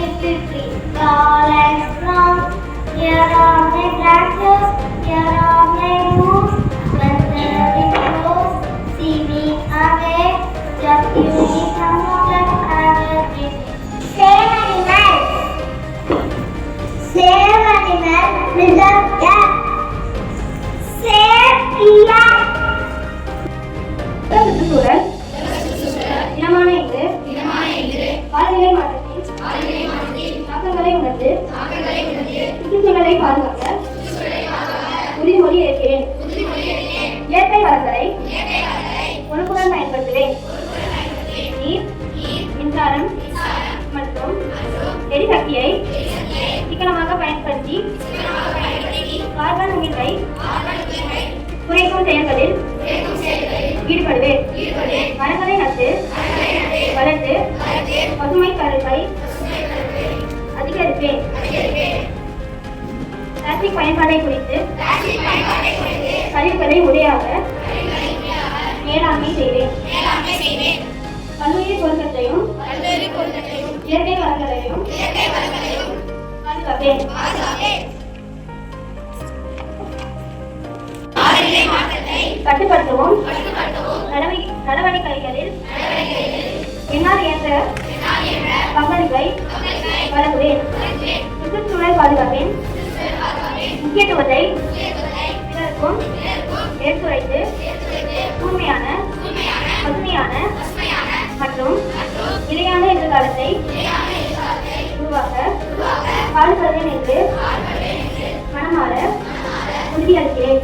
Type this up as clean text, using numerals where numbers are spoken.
little tree, tall and strong. Here are my branches, here are my roots. When the wind blows, see me away. Just give me some water, I will drink. Save animal, preserve earth. Save India. சுற்றுச்சூழல் இனமான இன்று காலநிலை மாற்றத்தின் தாக்கங்களை உணர்ந்து சுற்றுச்சூழலை பாதுகாக்க உறுதிமொழி ஏற்கிறேன். இயற்கை வளங்களை ஒழுங்குடன் பயன்படுத்துவேன். நீர், மின்சாரம் மற்றும் எரிசக்தியை சிக்கனமாக பயன்படுத்தி கார்பன் உமிழ்வை குறைக்கும் செயல்களில் ஈடுபடுவேன். மரங்களை நட்டு வளர்த்து பசுமை கருவை அதிகரிப்பேன். பிளாஸ்டிக் பயன்பாட்டை குறித்து கழிவுகளை முறையாக மேலாண்மை செய்வேன். பல்லுயிர் பொருட்களையும் இயற்கை வளங்களையும் பாதுகாப்பேன். கட்டுப்படுத்தவும் நடவடிக்கைகளில் என்னால் இயன்ற பங்களிப்பை வழங்குவேன். சுற்றுச்சூழல் பாதுகாப்பின் முக்கியத்துவத்தை பிறருக்கும் எடுத்துரைத்து தூய்மையான, பசுமையான மற்றும் நிலையான எதிர்காலத்தை உருவாக்க பாடுபடுவேன் என்று மனமாற உறுதியளிக்கிறேன்.